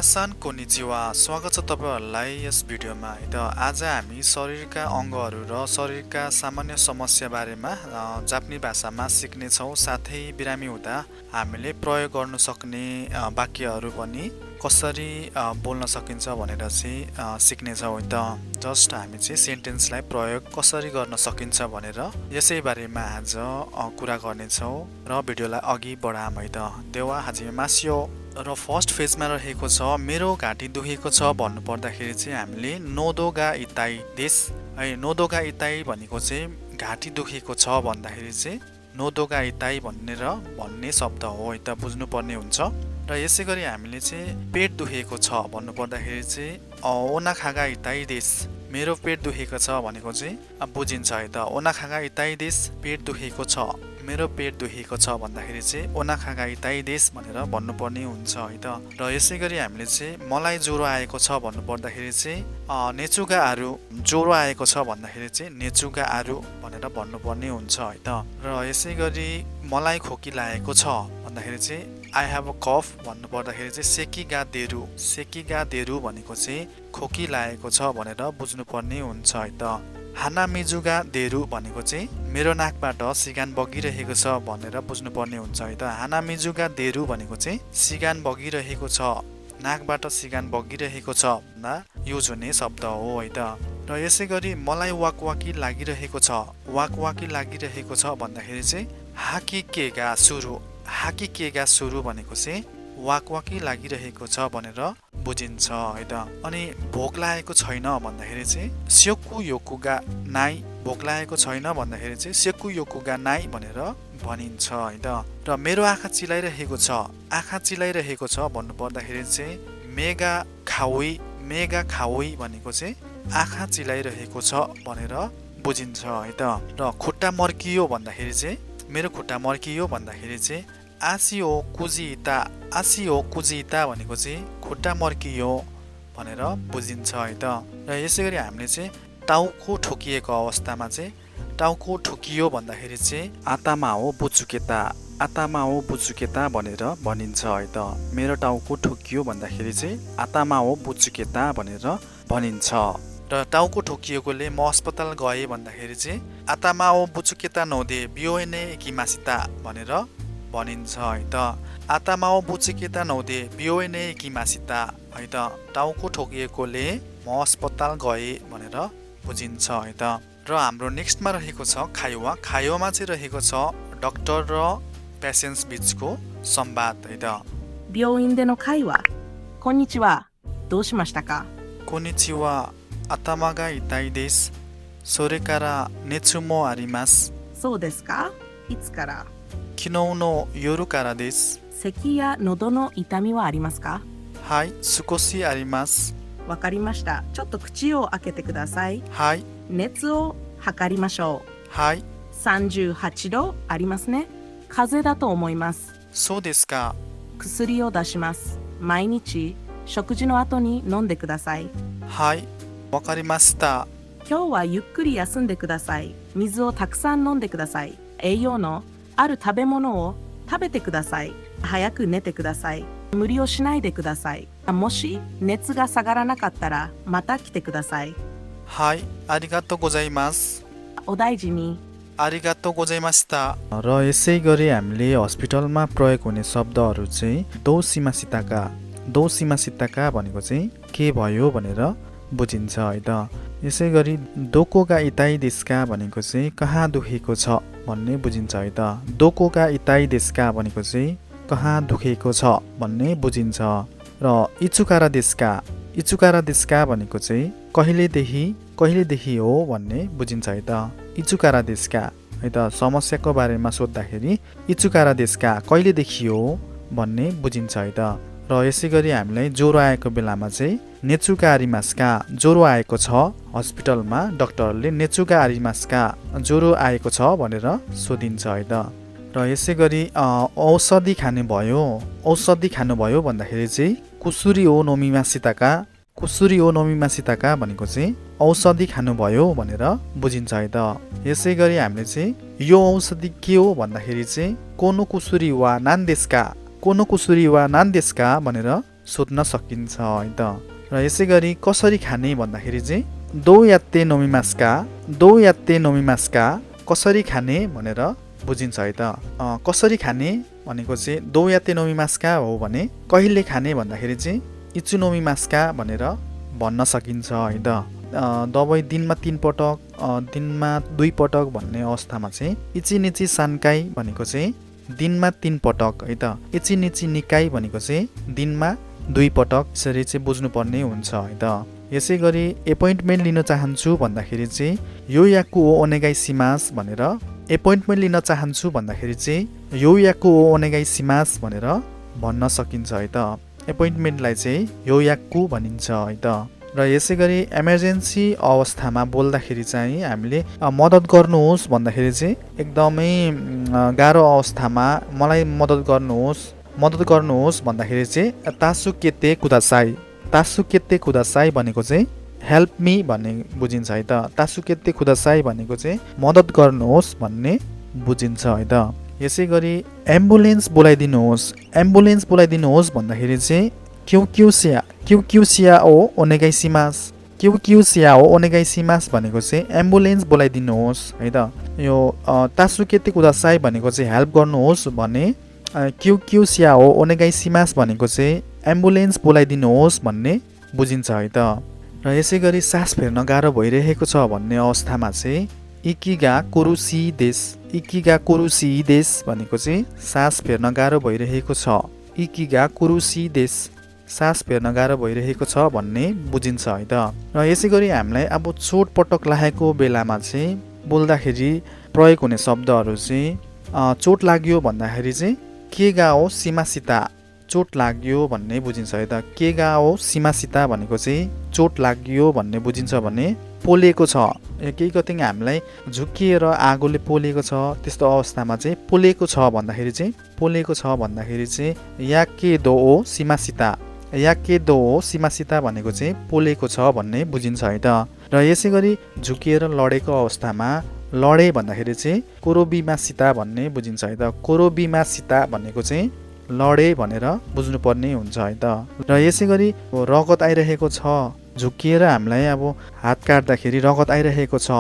मिनासान konnichiwa स्वागत छ तपाईहरुलाई यस भिडियोमा। आज हामी शरीरका अंगहरू र शरीरका सामान्य समस्या बारेमा जापानी भाषामा सिक्ने छौं। साथै बिरामी हुँदा हामीले प्रयोग गर्न सक्ने वाक्यहरू पनि कसरी बोल्न सकिन्छ भनेर चाहिँ सिक्ने छौं। जस्ट हामी चाहिँ सेन्टेन्सलाई प्रयोग कसरी गर्न सकिन्छ भनेर यसै बारेमा आज कुरा गर्ने छौं र भिडियोलाई अघि बढाम है त। देवा हाजिमासियो र फर्स्ट फेजमा रहेको छ मेरो घाँटी दुखेको छ भन्नु पर्दाखेरि चाहिँ हामीले नोदोगा इताई देश है। नोदोगा इताई भनेको चाहिँ घाँटी दुखेको छ भन्दाखेरि चाहिँ नोदोगा इताई भन्ने शब्द हो है त, बुझ्नु पर्ने हुन्छ। र यसैगरी हामीले चाहिँ पेट दुखेको छ भन्नु पर्दाखेरि चाहिँ ओनाखागा इताई देश, मेरो पेट दुखेको छ भनेको चाहिँ बुझिन्छ है त। ओनाखागा इताई देश, पेट दुखेको छ, मेरो पेट दुखेको छ भन्दाखेरि चाहिँ ओनाखागा इताई देश भनेर भन्नुपर्ने हुन्छ है त। र यसैगरी हामीले चाहिँ मलाई ज्वरो आएको छ भन्नु पर्दाखेरि चाहिँ नेचुगा आरु, ज्वरो आएको छ भन्दाखेरि चाहिँ नेचुगा आरु भनेर भन्नुपर्ने हुन्छ है त। र यसैगरी मलाई खोकी लागेको छ भन्दाखेरि चाहिँ आई हेभ अ कफ भन्नु पर्दाखेरि चाहिँ सेकिगा देरु भनेको चाहिँ खोकी लागेको छ भनेर बुझ्नुपर्ने हुन्छ है त। हाना मिजुगा देरु भनेको चाहिँ मेरो नाकबाट सिगान बगिरहेको छ भनेर बुझ्नुपर्ने हुन्छ है त। हाना मिजुगा देरु भनेको चाहिँ सिगान बगिरहेको छ, नाकबाट सिगान बगिरहेको छ भन्दा युज हुने शब्द हो है त। र यसैगरी मलाई वाकवाकी लागिरहेको छ, वाकवाकी लागिरहेको छ भन्दाखेरि चाहिँ हाकिकेगा सुरु भनेको चाहिँ वाकवाकी लागिरहेको छ भनेर बुझिन्छ है त। अनि भोक लागेको छैन भन्दाखेरि चाहिँ स्योकु योकुगा नाइ, भोक लागेको छैन भन्दाखेरि चाहिँ स्योकु योकुगा नाइ भनेर भनिन्छ है त। र मेरो आँखा चिलाइरहेको छ भन्नु पर्दाखेरि चाहिँ मेगा खाउई भनेको चाहिँ आँखा चिलाइरहेको छ भनेर बुझिन्छ है त। र खुट्टा मर्कियो भन्दाखेरि चाहिँ मेरो खुट्टा मर्कियो भन्दाखेरि चाहिँ आसियो कुजिता भनेको चाहिँ खुट्टा मर्कियो भनेर बुझिन्छ है त। र यसैगरी हामीले चाहिँ टाउको ठोकिएको अवस्थामा चाहिँ टाउको ठोकियो भन्दाखेरि चाहिँ आतामाओ बुचुकेता भनेर भनिन्छ है त। मेरो टाउको ठोकियो भन्दाखेरि चाहिँ आतामाओ बुचुकेता भनेर भनिन्छ। र टाउको ठोकिएकोले म अस्पताल गएँ भन्दाखेरि चाहिँ आतामाओ बुचुकेता नोदे बियोने किमासिता भनेर भनिन्छ है त। आतामाओ बुचुकेता नोदे बियोने किमासिता है त। टाउको ठोकिएकोले म अस्पताल गएँ भनेर बुझिन्छ है त। र हाम्रो नेक्स्टमा रहेको छ खायोमा चाहिँ रहेको छ डाक्टर र पेसेन्ट्स बीचको संवाद है त। 病院での会話。こんにちは。どうしましたか？こんにちは。頭が痛いです。それから熱もあります。そうですか？いつから？昨日の夜からです。咳や喉の痛みはありますか？はい、少しあります。わかりました。ちょっと口を開けてください。はい。熱を測りましょう。はい。38度ありますね。風邪だと思います。そうですか。薬を出します。毎日食事の後に飲んでください。はい、わかりました。今日はゆっくり休んでください。水をたくさん飲んでください。栄養のある食べ物を食べてください。早く寝てください。無理をしないでください。もし熱が下がらなかったらまた来てください。はい、ありがとうございます。お大事に。ありがとうございました。र यसै गरी हामीले हस्पिटलमा प्रयोग हुने शब्दहरू चाहिँ दोसिमासिताका भनेको चाहिँ के भयो भनेर बुझिन्छ है त। यसै गरी दोकोगा इताई देशका भनेको चाहिँ कहाँ दुखेको छ भन्ने बुझिन्छ है त। दोकोगा इताई देशका भनेको चाहिँ कहाँ दुखेको छ भन्ने बुझिन्छ। र इचुकारा देशका भनेको चाहिँ कहिलेदेखि हो भन्ने बुझिन्छ है त। इचुकारा देशका है त। समस्याको बारेमा सोद्धाखेरि इचुकारा देशका कहिलेदेखि हो भन्ने बुझिन्छ है त। र यसै गरी हामीलाई ज्वरो आएको बेलामा चाहिँ नेचुगा आरिमास्का, ज्वरो आएको छ हस्पिटलमा डाक्टरले नेचुगा आरिमास्का, ज्वरो आएको छ भनेर सोधिन्छ है त। र यसै गरी औषधि खानुभयो भन्दाखेरि चाहिँ कुसुरी ओ नोमिमासिताका भनेको चाहिँ औषधि खानुभयो भनेर बुझिन्छ है त। यसै गरी हामीले चाहिँ यो औषधि के हो भन्दाखेरि चाहिँ कोनो कुसुरी वा नान्देस्का भनेर सोध्न सकिन्छ है त। र यसै गरी कसरी खाने भन्दाखेरि चाहिँ दो यात्ते नोमिमास्का, दो यात्ते नोमिमास्का, कसरी खाने भनेर बुझिन्छ है त। कसरी खाने भनेको चाहिँ दो यात्ते नोमिमास्का हो भने कहिले खाने भन्दाखेरि चाहिँ इचु नोमिमास्का भनेर भन्न सकिन्छ है त। दबाई दिनमा 3 पटक, दिनमा 2 पटक भन्ने अवस्थामा चाहिँ इची निची सानकाई भनेको चाहिँ दिनमा 3 पटक है त। इची निची निकाई भनेको चाहिँ दिनमा 2 पटक, यसरी चाहिँ बुझ्नुपर्ने हुन्छ है त। यसै गरी एपोइन्टमेन्ट लिन चाहन्छु भन्दाखेरि चाहिँ यो याकु ओ ओनेगाई सिमास भनेर एपोइन्टमेन्ट लिन चाहन्छु भन्दाखेरि चाहिँ यो याकु ओ ओनेगाई सिमास भनेर भन्न सकिन्छ है त। एपोइन्टमेन्टलाई चाहिँ यो याकु भनिन्छ है त। र यसै गरी इमर्जेन्सी अवस्थामा बोल्दाखेरि चाहिँ हामीले मद्दत गर्नुहोस् भन्दाखेरि चाहिँ एकदमै गाह्रो अवस्थामा मलाई मद्दत गर्नुहोस् भन्दाखेरि चाहिँ तासुकेते कुदासाई, तासुकेते कुदासाई भनेको चाहिँ हेल्प मी भन्ने बुझिन्छ है त। तासुकेते कुदासाई भनेको चाहिँ मद्दत गर्नुहोस् भन्ने बुझिन्छ है त। यसै गरी एम्बुलेन्स बोलाइदिनुहोस् भन्दाखेरि चाहिँ क्युक्युसिया ओ ओनेगाइसिमास, क्युक्युसिया ओ ओनेगाइसिमास भनेको चाहिँ एम्बुलेन्स बोलाइदिनुहोस् है त। यो तासुकेते कुदासाई भनेको चाहिँ हेल्प गर्नुहोस् भने क्युक्युसिया ओ ओनेगाइसिमास भनेको चाहिँ एम्बुलेन्स बोलाइदिनुहोस् भन्ने बुझिन्छ है त। र यसै गरी सास फेर्न गाह्रो भइरहेको छ भन्ने अवस्थामा चाहिँ इकिगा कुरुसिदेस, इकिगा कुरुसिदेस भनेको चाहिँ सास फेर्न गाह्रो भइरहेको छ, इकिगा कुरुसिदेस, सास फेर्न गाह्रो भइरहेको छ भन्ने बुझिन्छ है त। र यसै गरी हामीलाई अब चोटपटक लागेको बेलामा चाहिँ बोल्दाखेरि प्रयोग हुने शब्दहरू चाहिँ चोट लाग्यो भन्दाखेरि चाहिँ केगाओ सीमासिता, चोट लाग्यो भन्ने बुझिन्छ है त। केगाओ सीमासिता भनेको चाहिँ चोट लाग्यो भन्ने बुझिन्छ भने पोलेको छ, केही कति हामीलाई झुक्किएर आगोले पोलेको छ त्यस्तो अवस्थामा चाहिँ पोलेको छ भन्दाखेरि चाहिँ याकेदो ओ सीमासिता, याकेदो ओ सीमासिता भनेको चाहिँ पोलेको छ भन्ने बुझिन्छ है त। र यसै गरी झुकिएर लडेको अवस्थामा लडे भन्दाखेरि चाहिँ कोरोबिमासिता भन्ने बुझिन्छ है त। कोरोबिमासिता भनेको चाहिँ लडे भनेर बुझ्नुपर्ने हुन्छ है त। र यसै गरी रगत आइरहेको छ, झुकिएर हामीलाई अब हात काट्दाखेरि रगत आइरहेको छ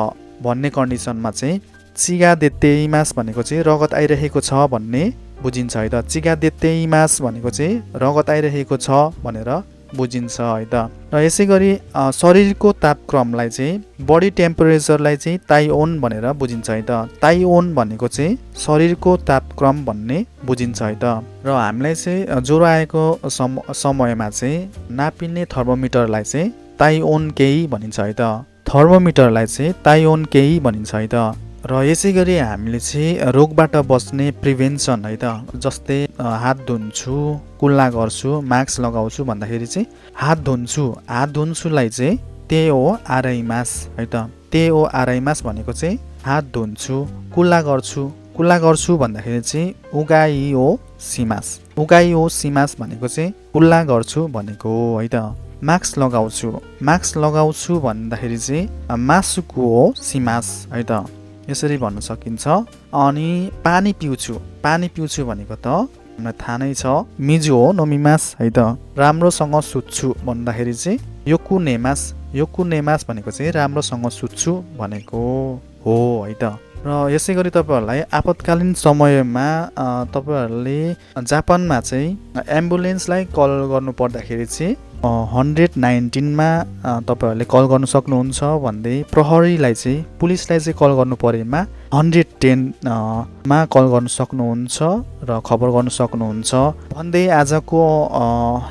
भन्ने कन्डिसनमा चाहिँ चिगा देतेइमास भनेको चाहिँ रगत आइरहेको छ भन्ने बुझिन्छ है त। चिगा देतेइमास भनेको चाहिँ रगत आइरहेको छ भनेर बुझिन्छ है त। र यसै गरी शरीरको तापक्रमलाई चाहिँ बडी टेम्परेचरलाई चाहिँ ताइओन भनेर बुझिन्छ है त। ताइओन भनेको चाहिँ शरीरको तापक्रम भन्ने बुझिन्छ है त। र हामीलाई चाहिँ ज्वरो आएको समयमा चाहिँ नापिने थर्मोमिटरलाई चाहिँ ताइओन केही भनिन्छ है त। थर्मोमिटरलाई चाहिँ ताइओन केही भनिन्छ है त। र यसै गरी हामीले चाहिँ रोगबाट बच्ने प्रिभेन्सन है त, जस्तै हात धुन्छु, कुल्ला गर्छु, मास्क लगाउँछु भन्दाखेरि चाहिँ हात धुन्छुलाई चाहिँ तेओ आराइमास है त। तेओ आराइमास भनेको चाहिँ हात धुन्छु। कुल्ला गर्छु भन्दाखेरि चाहिँ उगाइओ सिमास, उगाइओ सिमास भनेको चाहिँ कुल्ला गर्छु भनेको है त। मास्क लगाउँछु भन्दाखेरि चाहिँ मासुको सिमास है त, यसरी भन्न सकिन्छ। अनि पानी पिउँछु भनेको त हामीलाई थाहा नै छ, मिजु हो नोमिमास है त। राम्रोसँग सुत्छु भन्दाखेरि चाहिँ योकु नेमास भनेको चाहिँ राम्रोसँग सुत्छु भनेको हो है त। र यसै गरी तपाईँहरूलाई आपतकालीन समयमा तपाईँहरूले जापानमा चाहिँ एम्बुलेन्सलाई कल गर्नु पर्दाखेरि चाहिँ 119मा तपाईँहरूले कल गर्नु सक्नुहुन्छ भन्दै प्रहरीलाई चाहिँ पुलिसलाई चाहिँ कल गर्नु परेमा 110मा कल गर्नु सक्नुहुन्छ र खबर गर्नु सक्नुहुन्छ भन्दै आजको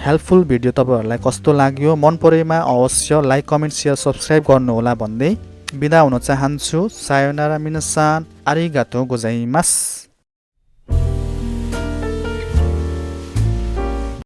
हेल्पफुल भिडियो तपाईँहरूलाई कस्तो लाग्यो, मन परेमा अवश्य लाइक, कमेन्ट, सेयर, सब्सक्राइब गर्नुहोला भन्दै बिदा हुन चाहन्छु। सायोनारा मिनासान, आरिगातो गोजाइमास।